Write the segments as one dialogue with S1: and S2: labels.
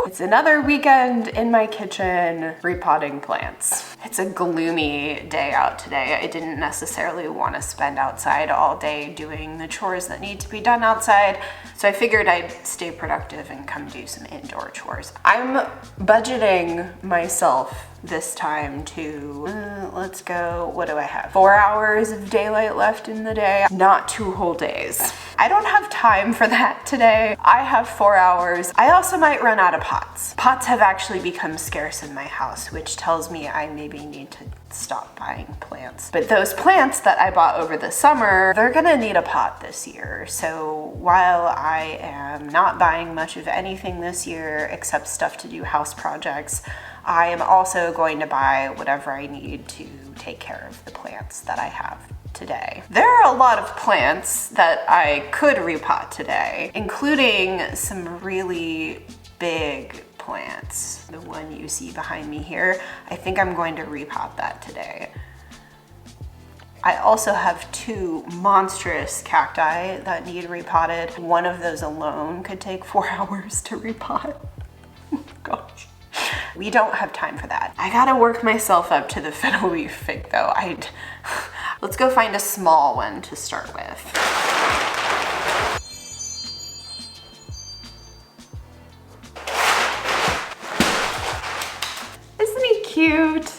S1: It's another weekend in my kitchen repotting plants. It's a gloomy day out today. I didn't necessarily want to spend outside all day doing the chores that need to be done outside, so I figured I'd stay productive and come do some indoor chores. I'm budgeting myself this time to, let's go, what do I have? 4 hours of daylight left in the day, not 2 whole days. I don't have time for that today. I have 4 hours. I also might run out of pots. Pots have actually become scarce in my house, which tells me I maybe need to stop buying plants. But those plants that I bought over the summer, they're gonna need a pot this year. So while I am not buying much of anything this year except stuff to do house projects, I am also going to buy whatever I need to take care of the plants that I have today. There are a lot of plants that I could repot today, including some really big plants. The one you see behind me here, I think I'm going to repot that today. I also have 2 monstrous cacti that need repotted. One of those alone could take 4 hours to repot. Gosh. We don't have time for that. I gotta work myself up to the fiddle leaf fig though. Let's go find a small one to start with. Isn't he cute?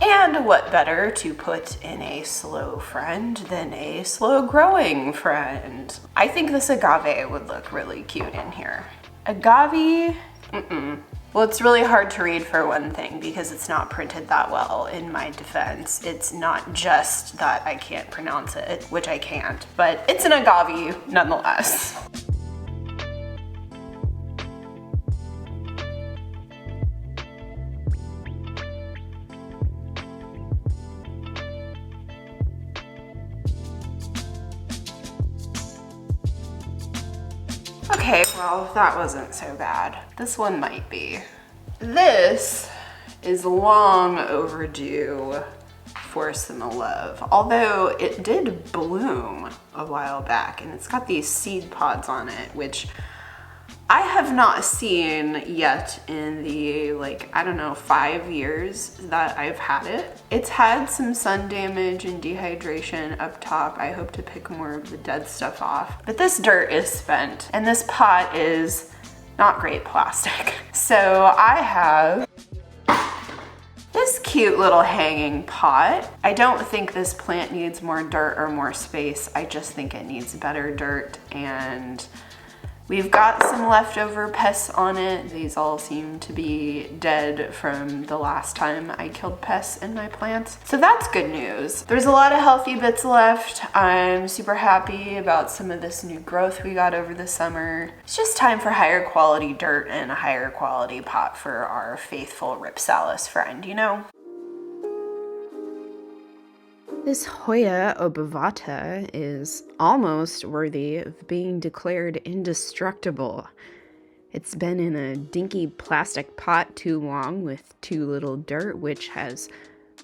S1: And what better to put in a slow friend than a slow growing friend? I think this agave would look really cute in here. Agave, Well, it's really hard to read for one thing because it's not printed that well in my defense. It's not just that I can't pronounce it, which I can't, but it's an agave nonetheless. Okay, well, that wasn't so bad. This one might be. This is long overdue for some love, although it did bloom a while back, and it's got these seed pods on it, which I have not seen yet in the, 5 years that I've had it. It's had some sun damage and dehydration up top. I hope to pick more of the dead stuff off. But this dirt is spent, and this pot is not great plastic. So I have this cute little hanging pot. I don't think this plant needs more dirt or more space. I just think it needs better dirt, and we've got some leftover pests on it. These all seem to be dead from the last time I killed pests in my plants. So that's good news. There's a lot of healthy bits left. I'm super happy about some of this new growth we got over the summer. It's just time for higher quality dirt and a higher quality pot for our faithful Ripsalis friend, you know? This Hoya obovata is almost worthy of being declared indestructible. It's been in a dinky plastic pot too long with too little dirt, which has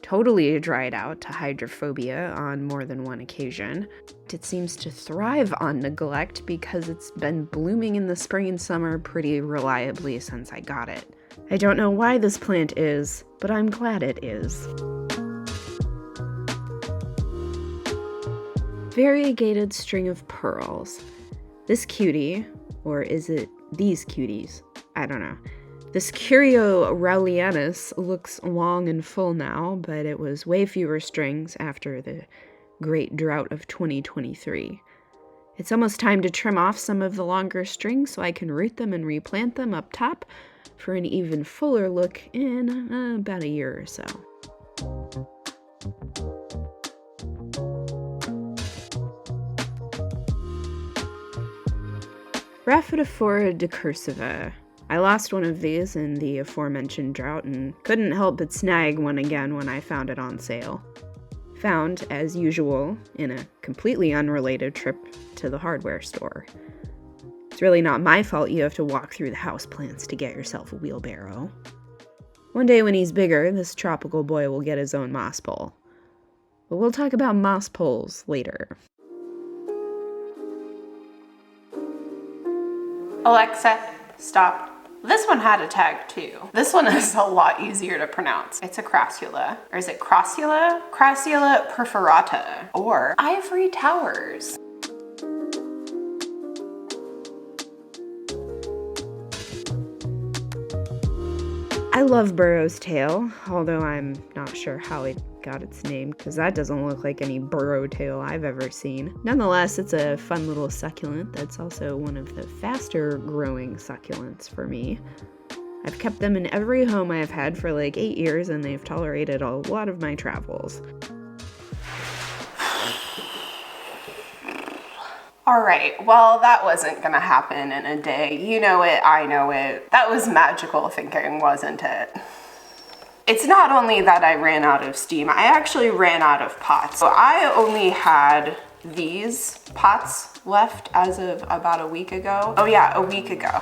S1: totally dried out to hydrophobia on more than one occasion. It seems to thrive on neglect because it's been blooming in the spring and summer pretty reliably since I got it. I don't know why this plant is, but I'm glad it is. Variegated string of pearls. This cutie, or is it these cuties? I don't know. This Curio raulianus looks long and full now, but it was way fewer strings after the great drought of 2023. It's almost time to trim off some of the longer strings so I can root them and replant them up top for an even fuller look in about a year or so. Rhaphidophora decursiva. I lost one of these in the aforementioned drought and couldn't help but snag one again when I found it on sale. Found, as usual, in a completely unrelated trip to the hardware store. It's really not my fault you have to walk through the houseplants to get yourself a wheelbarrow. One day when he's bigger, this tropical boy will get his own moss pole. But we'll talk about moss poles later. Alexa, stop. This one had a tag too. This one is a lot easier to pronounce. It's a crassula. Or is it crassula? Crassula perforata. Or ivory towers. I love Burrow's tail, although I'm not sure how it got its name, because that doesn't look like any burrow tail I've ever seen. Nonetheless, it's a fun little succulent that's also one of the faster growing succulents for me. I've kept them in every home I have had for like 8 years, and they've tolerated a lot of my travels. All right, well, that wasn't gonna happen in a day. You know it, I know it. That was magical thinking, wasn't it? It's not only that I ran out of steam, I actually ran out of pots. So I only had these pots left as of about a week ago. Oh yeah, a week ago.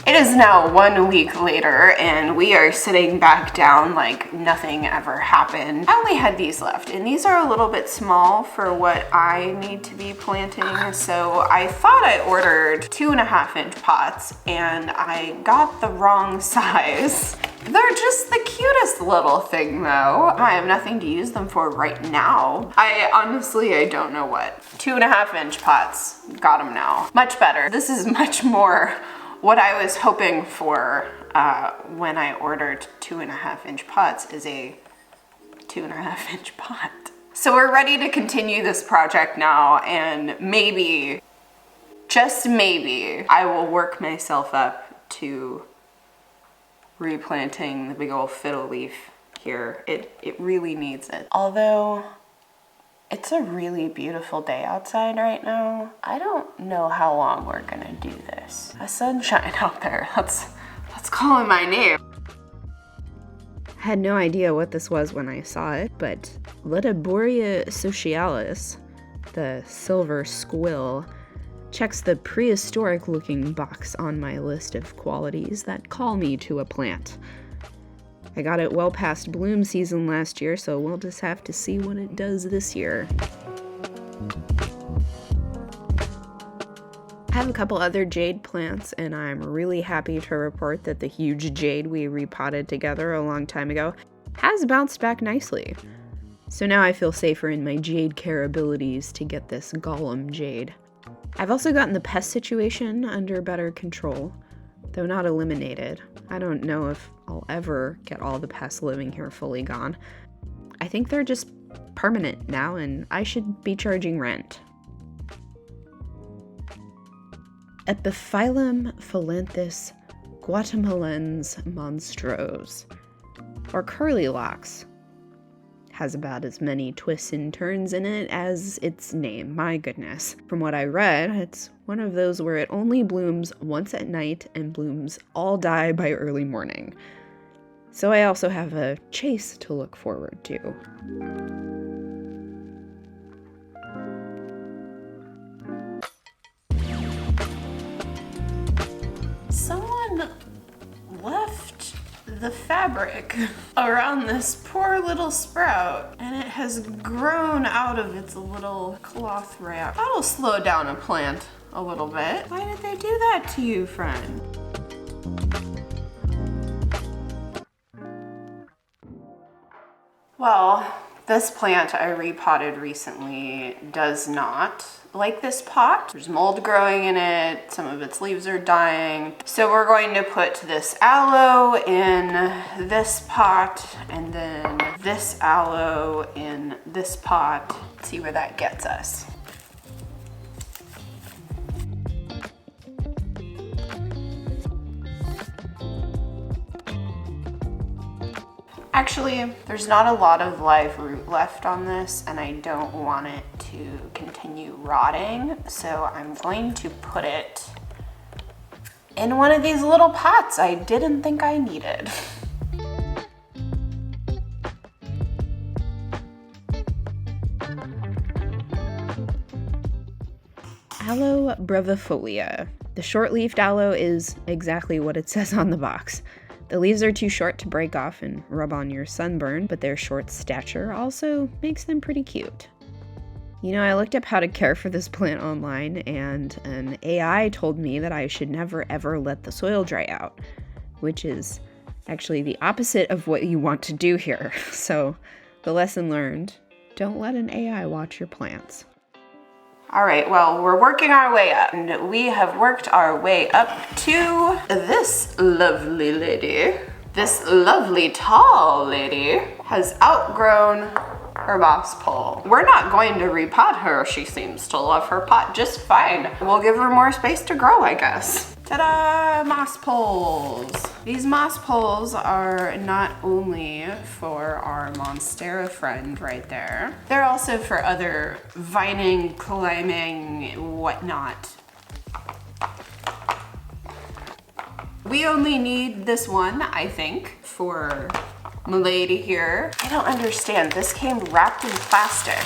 S1: It is now 1 week later and we are sitting back down like nothing ever happened. I only had these left and these are a little bit small for what I need to be planting. So I thought I ordered 2.5-inch pots and I got the wrong size. They're just the cutest little thing though. I have nothing to use them for right now. I don't know what. 2.5-inch pots, got them now. Much better. This is much more what I was hoping for when I ordered 2.5-inch pots is a 2.5-inch pot. So we're ready to continue this project now and maybe, just maybe, I will work myself up to replanting the big old fiddle leaf here. It really needs it. Although, it's a really beautiful day outside right now. I don't know how long we're gonna do this. A sunshine out there, that's calling my name.
S2: I had no idea what this was when I saw it, but Letiboria socialis, the silver squill, checks the prehistoric looking box on my list of qualities that call me to a plant. I got it well past bloom season last year, so we'll just have to see what it does this year. I have a couple other jade plants, and I'm really happy to report that the huge jade we repotted together a long time ago has bounced back nicely. So now I feel safer in my jade care abilities to get this golem jade. I've also gotten the pest situation under better control, though not eliminated. I don't know if I'll ever get all the pests living here fully gone. I think they're just permanent now, and I should be charging rent. Epiphyllum Philanthus guatemalens monstros, or curlylocks, has about as many twists and turns in it as its name. My goodness. From what I read, it's one of those where it only blooms once at night and blooms all die by early morning. So I also have a chase to look forward to.
S1: Someone left the fabric around this poor little sprout and it has grown out of its little cloth wrap. That'll slow down a plant a little bit. Why did they do that to you, friend? Well, this plant I repotted recently does not like this pot. There's mold growing in it, some of its leaves are dying. So we're going to put this aloe in this pot and then this aloe in this pot. See where that gets us. Actually, there's not a lot of live root left on this and I don't want it to continue rotting, so I'm going to put it in one of these little pots I didn't think I needed.
S2: Aloe brevifolia. The short-leafed aloe is exactly what it says on the box. The leaves are too short to break off and rub on your sunburn, but their short stature also makes them pretty cute. You know, I looked up how to care for this plant online, and an AI told me that I should never ever let the soil dry out, which is actually the opposite of what you want to do here. So, the lesson learned, don't let an AI watch your plants.
S1: All right, well, we're working our way up, and we have worked our way up to this lovely lady. This lovely tall lady has outgrown her moss pole. We're not going to repot her. She seems to love her pot just fine. We'll give her more space to grow, I guess. Ta-da! Moss poles. These moss poles are not only for our Monstera friend right there, they're also for other vining, climbing, whatnot. We only need this one, I think, for Milady here. I don't understand. This came wrapped in plastic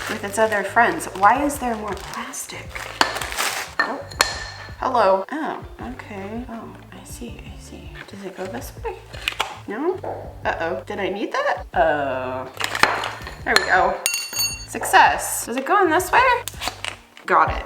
S1: with its other friends. Why is there more plastic? Oh, hello. Oh, okay. Oh, I see. Does it go this way? No? Uh-oh. Did I need that? There we go. Success. Does it go in this way? Got it.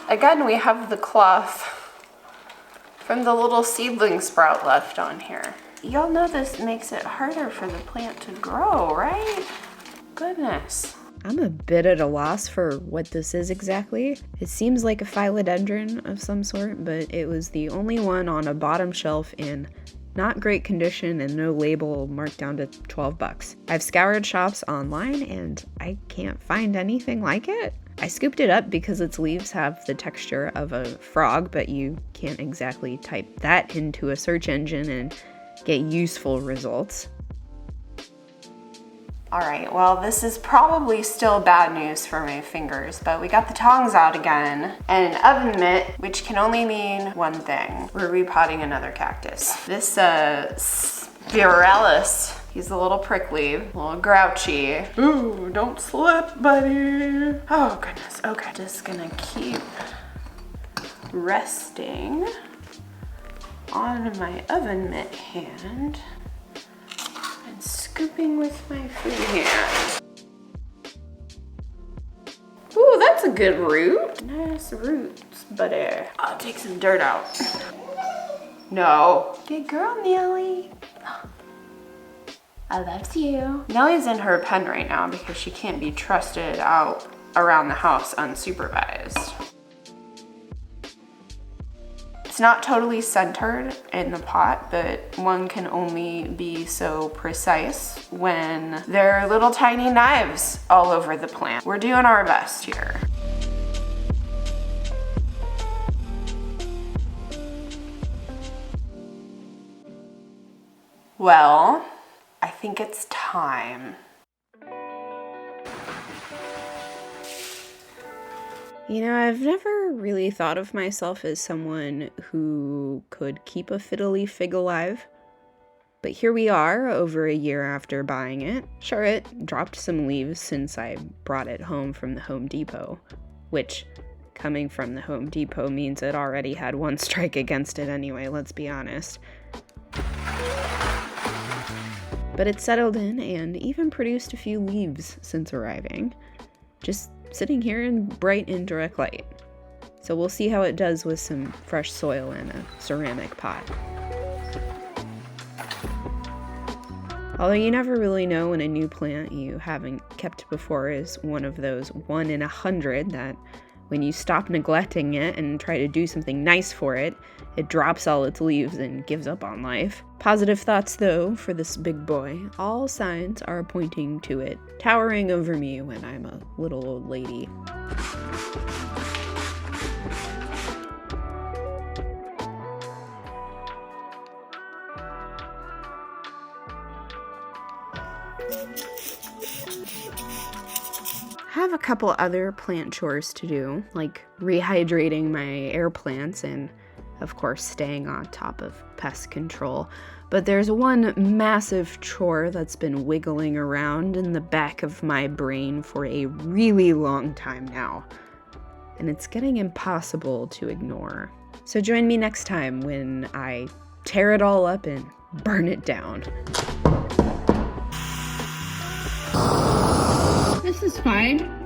S1: Again, we have the cloth from the little seedling sprout left on here. Y'all know this makes it harder for the plant to grow, right? Goodness.
S2: I'm a bit at a loss for what this is exactly. It seems like a philodendron of some sort, but it was the only one on a bottom shelf in not great condition and no label, marked down to $12. I've scoured shops online and I can't find anything like it. I scooped it up because its leaves have the texture of a frog, but you can't exactly type that into a search engine and get useful results.
S1: All right, well, this is probably still bad news for my fingers, but we got the tongs out again and an oven mitt, which can only mean one thing. We're repotting another cactus. This spiralis, he's a little prickly, a little grouchy. Ooh, don't slip, buddy. Oh, goodness. Okay, just gonna keep resting on my oven mitt hand. Scooping with my free hand. Ooh, that's a good root. Nice roots, buddy. I'll take some dirt out. No. Good girl, Nelly. I love you. Nellie's in her pen right now because she can't be trusted out around the house unsupervised. It's not totally centered in the pot, but one can only be so precise when there are little tiny knives all over the plant. We're doing our best here. Well, I think it's time.
S2: You know, I've never really thought of myself as someone who could keep a fiddly fig alive. But here we are, over a year after buying it. Sure, it dropped some leaves since I brought it home from the Home Depot, which, coming from the Home Depot, means it already had one strike against it anyway, let's be honest. But it settled in and even produced a few leaves since arriving. Just sitting here in bright indirect light. So we'll see how it does with some fresh soil in a ceramic pot. Although you never really know when a new plant you haven't kept before is one of those 1 in 100 that when you stop neglecting it and try to do something nice for it, it drops all its leaves and gives up on life. Positive thoughts, though, for this big boy. All signs are pointing to it towering over me when I'm a little old lady. I have a couple other plant chores to do, like rehydrating my air plants and Of course, staying on top of pest control. But there's one massive chore that's been wiggling around in the back of my brain for a really long time now. And it's getting impossible to ignore. So join me next time when I tear it all up and burn it down.
S3: This is fine.